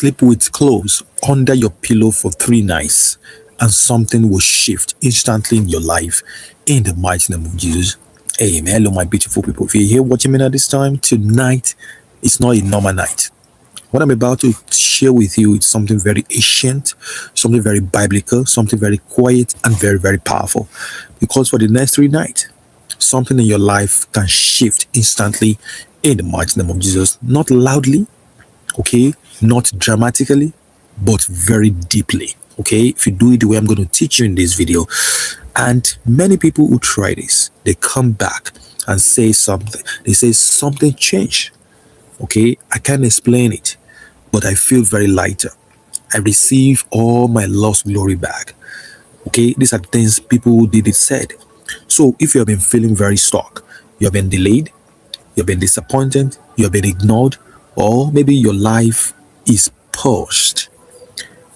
Sleep with clothes under your pillow for 3 nights, and something will shift instantly in your life in the mighty name of Jesus. Amen. Hello, my beautiful people. If you're here watching me at this time, tonight it's not a normal night. What I'm about to share with you is something very ancient, something very biblical, something very quiet, and very, very powerful. Because for the next 3 nights, something in your life can shift instantly in the mighty name of Jesus. Not loudly, okay, not dramatically, but very deeply. Okay, if you do it the way I'm going to teach you in this video, and many people who try this, they come back and say something. They say something changed. Okay, I can't explain it, but I feel very lighter. I receive all my lost glory back. Okay, these are things people who did it said. So if you have been feeling very stuck, you have been delayed, you have been disappointed, you have been ignored, or maybe your life is paused,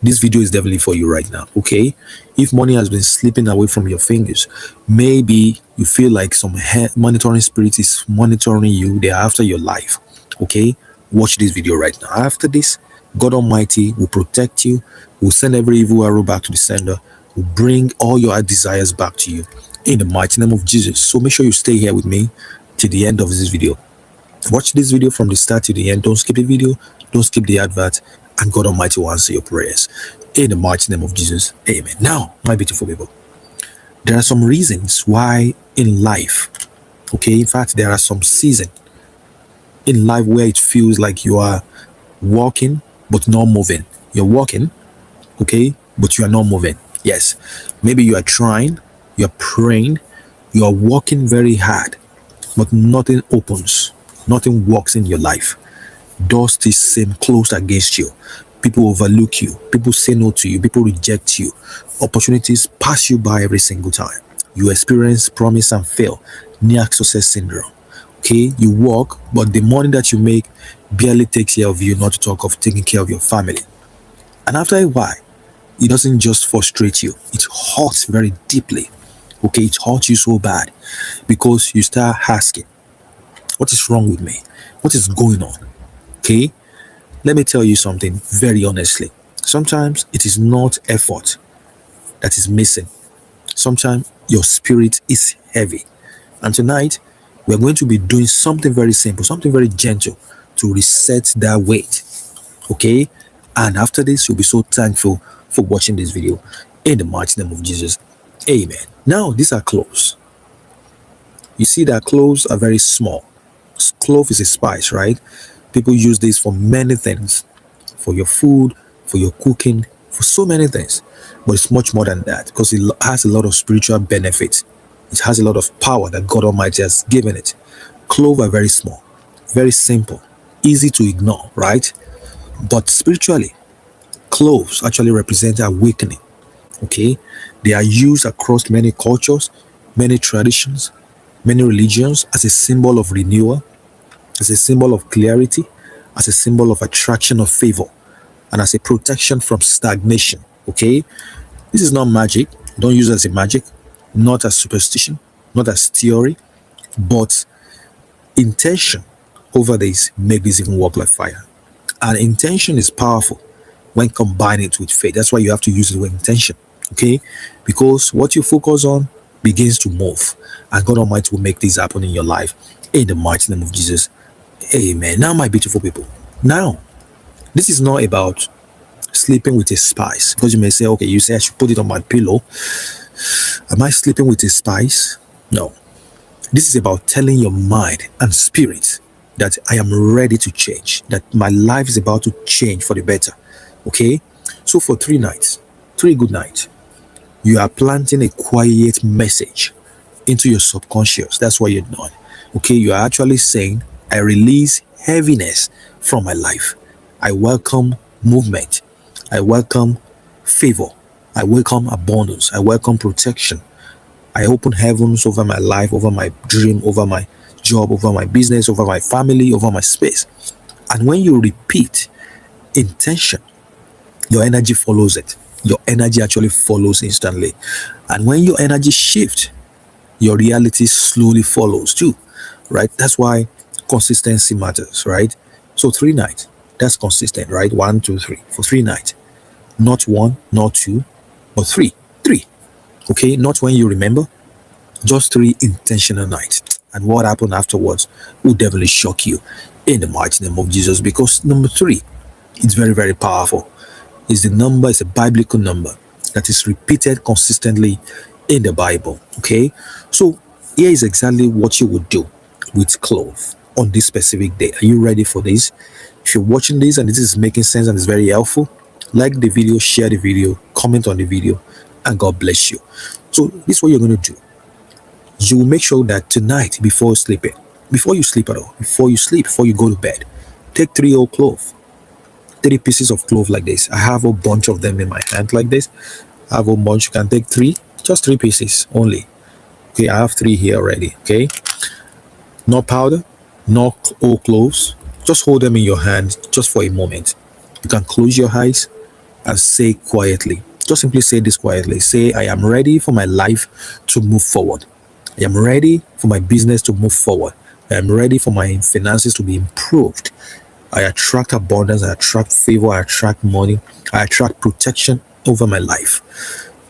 this video is definitely for you right now. Okay, if money has been slipping away from your fingers, maybe you feel like some monitoring spirit is monitoring you, they're after your life. Okay, watch this video right now. After this, God Almighty will protect you, will send every evil arrow back to the sender, will bring all your desires back to you in the mighty name of Jesus. So make sure you stay here with me to the end of this video. Watch this video from the start to the end. Don't skip the video, don't skip the advert, and God Almighty will answer your prayers in the mighty name of Jesus. Amen. Now, my beautiful people, there are some reasons why in life, okay, in fact, there are some seasons in life where it feels like you are walking but not moving. You're walking, okay, but you are not moving. Yes, maybe you are trying, you're praying, you are working very hard, but nothing opens, nothing works in your life. Doors still seem closed against you. People overlook you, people say no to you, people reject you, opportunities pass you by every single time. You experience promise and fail, near success syndrome. Okay, you work, but the money that you make barely takes care of you, not to talk of taking care of your family. And after a while, it doesn't just frustrate you, it hurts very deeply. Okay, it hurts you so bad because you start asking, what is wrong with me? What is going on? Okay, let me tell you something very honestly. Sometimes it is not effort that is missing. Sometimes your spirit is heavy. And tonight, we're going to be doing something very simple, something very gentle to reset that weight. Okay? And after this, you'll be so thankful for watching this video in the mighty name of Jesus. Amen. Now, these are cloves. You see that cloves are very small. Clove is a spice, right? People use this for many things, for your food, for your cooking, for so many things. But it's much more than that because it has a lot of spiritual benefits. It has a lot of power that God Almighty has given it. Cloves are very small, very simple, easy to ignore, right? But spiritually, cloves actually represent awakening. Okay, they are used across many cultures, many traditions, many religions as a symbol of renewal, as a symbol of clarity, as a symbol of attraction of favor, and as a protection from stagnation. Okay, this is not magic. Don't use it as a magic, not as superstition, not as theory, but intention over this make this even work like fire. And intention is powerful when combined it with faith. That's why you have to use it with intention. Okay, because what you focus on begins to move, and God Almighty will make this happen in your life in the mighty name of Jesus. Amen. Now, my beautiful people, now this is not about sleeping with a spice, because you may say, okay, you say I should put it on my pillow. Am I sleeping with a spice? No. This is about telling your mind and spirit that I am ready to change, that my life is about to change for the better. Okay, so for 3 nights, 3 good nights, you are planting a quiet message into your subconscious. That's what you're doing. Okay, you are actually saying, I release heaviness from my life. I welcome movement. I welcome favor. I welcome abundance. I welcome protection. I open heavens over my life, over my dream, over my job, over my business, over my family, over my space. And when you repeat intention, your energy follows it. Your energy actually follows instantly. And when your energy shifts, your reality slowly follows too, right? That's why consistency matters, right? So 3 nights, That's consistent, right? 1, 2, 3 for 3 nights. Not 1, not 2, but 3. 3. Okay, not when you remember, just 3 intentional nights. And what happened afterwards will definitely shock you in the mighty name of Jesus. Because number 3, it's very, very powerful. It's the number, it's a biblical number that is repeated consistently in the Bible. Okay, so here is exactly what you would do with clove on this specific day. Are you ready for this? If you're watching this and this is making sense and it's very helpful, like the video, share the video, comment on the video, and God bless you. So this is what you're going to do. You will make sure that tonight, before sleeping, before you sleep at all, before you go to bed, take 3 whole clove, 3 pieces of clove like this. I have a bunch of them in my hand like this. I have a bunch. You can take 3, just 3 pieces only. Okay, I have 3 here already. Okay, no powder, no whole cloves. Just hold them in your hand just for a moment. You can close your eyes and say quietly. Just simply say this quietly. Say, I am ready for my life to move forward. I am ready for my business to move forward. I am ready for my finances to be improved. I attract abundance, I attract favor, I attract money, I attract protection over my life.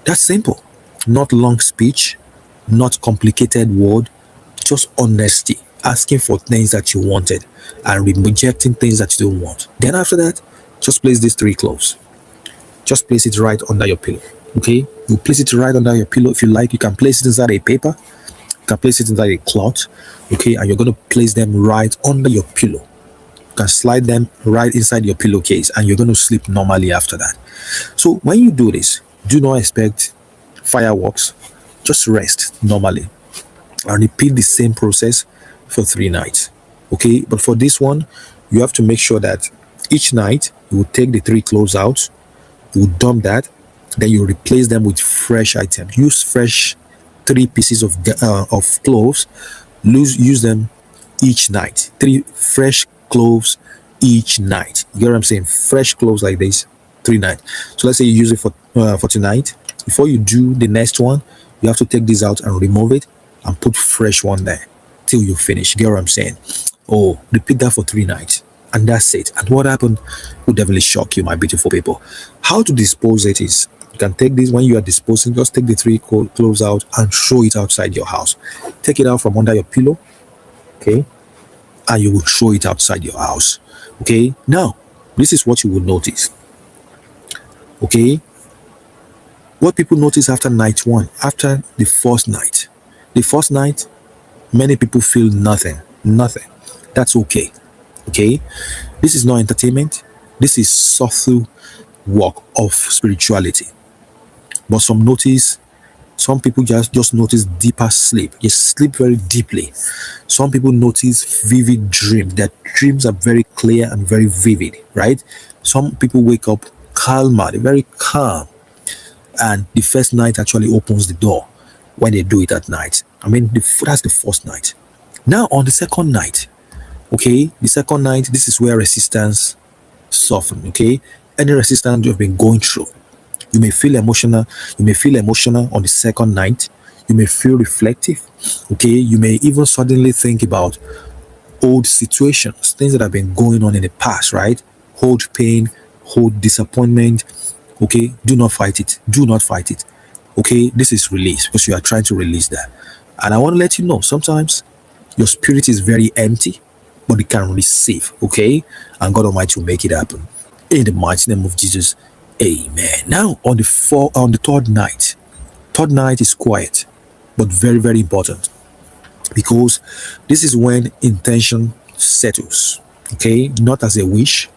That's simple. Not long speech, not complicated word, just honesty. Asking for things that you wanted and rejecting things that you don't want. Then after that, just place these 3 cloves. Just place it right under your pillow. Okay? You place it right under your pillow. If you like, you can place it inside a paper. You can place it inside a cloth. Okay? And you're going to place them right under your pillow. You can slide them right inside your pillowcase and you're going to sleep normally after that. So when you do this, do not expect fireworks. Just rest normally and repeat the same process for 3 nights. Okay? But for this one, you have to make sure that each night you will take the 3 cloves out. You will dump that, then you replace them with fresh items. Use fresh 3 pieces of cloves. Use them each night. 3 fresh cloves each night. You get what I'm saying? Fresh cloves like this, 3 nights. So let's say you use it for tonight. Before you do the next one, you have to take this out and remove it and put fresh one there till you finish. You get what I'm saying? Oh, repeat that for 3 nights. And that's it. And what happened will definitely shock you, my beautiful people. How to dispose it is, you can take this when you are disposing, just take the 3 cloves out and throw it outside your house. Take it out from under your pillow, okay? And you will throw it outside your house, okay? Now, this is what you will notice, okay? What people notice after night 1, after the first night. The first night, many people feel nothing. That's okay. Okay, this is not entertainment. This is subtle work of spirituality. But some people just notice deeper sleep. They sleep very deeply. Some people notice vivid dreams. Their dreams are very clear and very vivid, right? Some people wake up calmer, they're very calm. And the first night actually opens the door when they do it at night. I mean, that's the first night. Now on the second night, okay, the second night, this is where resistance soften. Okay, any resistance you've been going through, you may feel emotional. You may feel emotional on the second night. You may feel reflective. Okay, you may even suddenly think about old situations, things that have been going on in the past, right? Hold pain, hold disappointment. Okay, do not fight it. Do not fight it. Okay, this is release because you are trying to release that. And I want to let you know, sometimes your spirit is very empty, but it can receive, okay? And God Almighty will make it happen. In the mighty name of Jesus, amen. Now, on the third night is quiet, but very, very important, because this is when intention settles, okay? Not as a wish,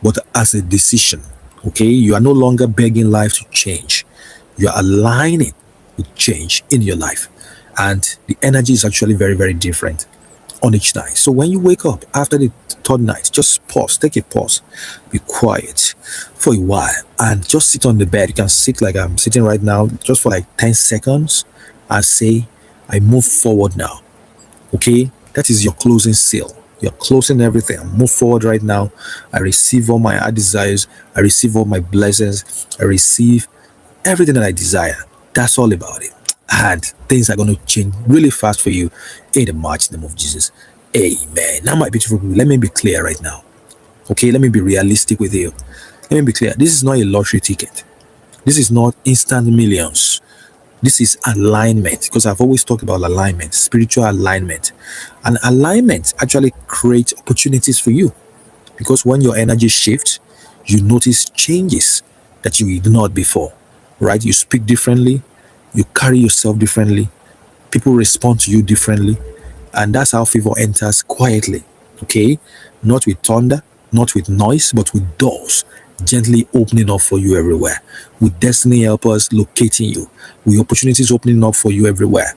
but as a decision, okay? You are no longer begging life to change. You are aligning with change in your life. And the energy is actually very, very different on each night. So when you wake up after the third night, just pause, take a pause, be quiet for a while, and just sit on the bed. You can sit like I'm sitting right now, just for like 10 seconds, and say, I move forward now. Okay, that is your closing seal. You're closing everything. I move forward right now. I receive all my heart desires. I receive all my blessings. I receive everything that I desire. That's all about it. And things are going to change really fast for you in the mighty name of Jesus. Amen. Now, my beautiful people, let me be clear right now. Okay, let me be realistic with you. Let me be clear. This is not a lottery ticket. This is not instant millions. This is alignment, because I've always talked about alignment, spiritual alignment. And alignment actually creates opportunities for you, because when your energy shifts, you notice changes that you ignored before, right? You speak differently, you carry yourself differently, people respond to you differently, and that's how favor enters quietly. Okay, not with thunder, not with noise, but with doors gently opening up for you everywhere, with destiny helpers locating you, with opportunities opening up for you everywhere,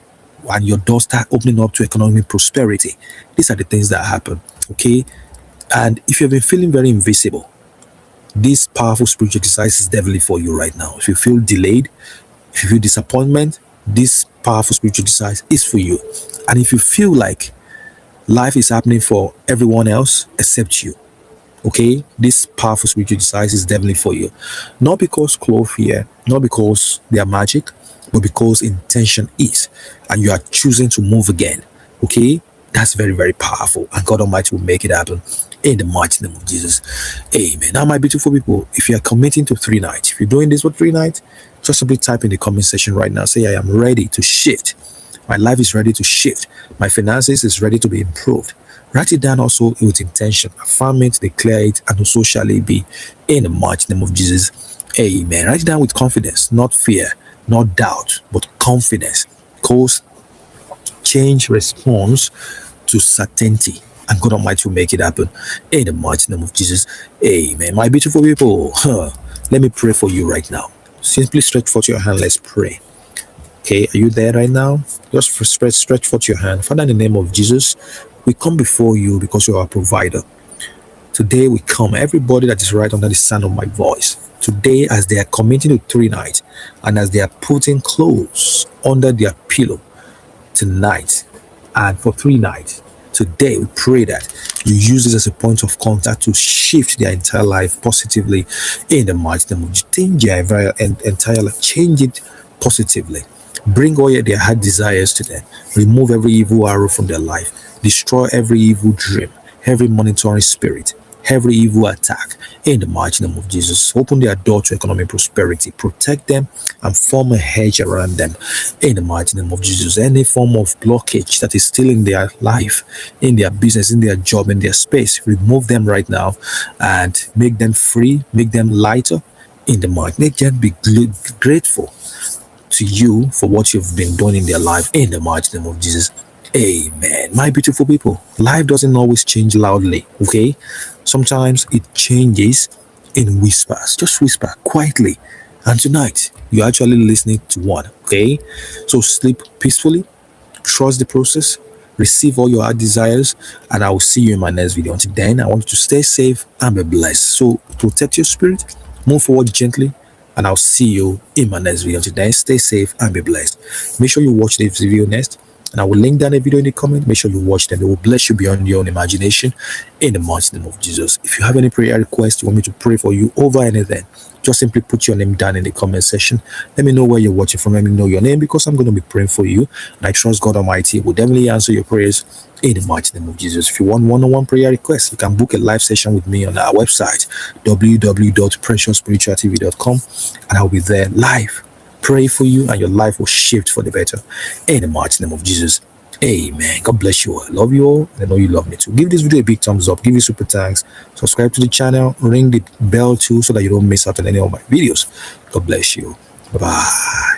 and your doors start opening up to economic prosperity. These are the things that happen. Okay, and if you've been feeling very invisible, this powerful spiritual exercise is definitely for you right now. If you feel delayed, if you feel disappointment, this powerful spiritual exercise is for you. And if you feel like life is happening for everyone else except you, okay, this powerful spiritual exercise is definitely for you. Not because clothes here, not because they are magic, but because intention is, and you are choosing to move again. Okay, that's very, very powerful, and God Almighty will make it happen in the mighty name of Jesus. Amen. Now, my beautiful people, if you are committing to 3 nights, if you're doing this for 3 nights, just simply type in the comment section right now. Say, I am ready to shift. My life is ready to shift. My finances is ready to be improved. Write it down also with intention. Affirm it, declare it, and so shall it be in the mighty name of Jesus. Amen. Write it down with confidence, not fear, not doubt, but confidence. Because change responds to certainty, and God Almighty will make it happen in the mighty name of Jesus. Amen. My beautiful people, let me pray for you right now. Simply stretch forth your hand. Let's pray. Okay, are you there right now? Just stretch forth your hand. Father, in the name of Jesus, we come before you because you are our provider. Today we come, everybody that is right under the sound of my voice. Today, as they are committing to 3 nights, and as they are putting clothes under their pillow tonight, and for 3 nights, today we pray that you use this as a point of contact to shift their entire life positively in the mighty name of Jesus. Change their entire life, change it positively. Bring all their heart desires to them. Remove every evil arrow from their life. Destroy every evil dream, every monitoring spirit, every evil attack in the mighty name of Jesus. Open their door to economic prosperity. Protect them and form a hedge around them in the mighty name of Jesus. Any form of blockage that is still in their life, in their business, in their job, in their space, remove them right now and make them free, make them lighter in the mighty. Make them be grateful to you for what you've been doing in their life in the mighty name of Jesus. Amen. My beautiful people, life doesn't always change loudly, okay? Sometimes it changes in whispers. Just whisper quietly. And tonight, you're actually listening to one, okay? So sleep peacefully, trust the process, receive all your heart desires, and I will see you in my next video. Until then, I want you to stay safe and be blessed. So protect your spirit, move forward gently, and I'll see you in my next video. Until then, stay safe and be blessed. Make sure you watch this video next, and I will link down a video in the comment. Make sure you watch them. It will bless you beyond your own imagination in the mighty name of Jesus. If you have any prayer requests, you want me to pray for you over anything, just simply put your name down in the comment section. Let me know where you're watching from. Let me know your name, because I'm going to be praying for you, and I trust God Almighty will definitely answer your prayers in the mighty name of Jesus. If you want one-on-one prayer requests, you can book a live session with me on our website, www.PreciousSpiritualTV.com, and I'll be there live. Pray for you, and your life will shift for the better in the mighty name of Jesus. Amen. God bless you all. I love you all. I know you love me too. Give this video a big thumbs up. Give it super thanks. Subscribe to the channel. Ring the bell too, so that you don't miss out on any of my videos. God bless you. Bye-bye.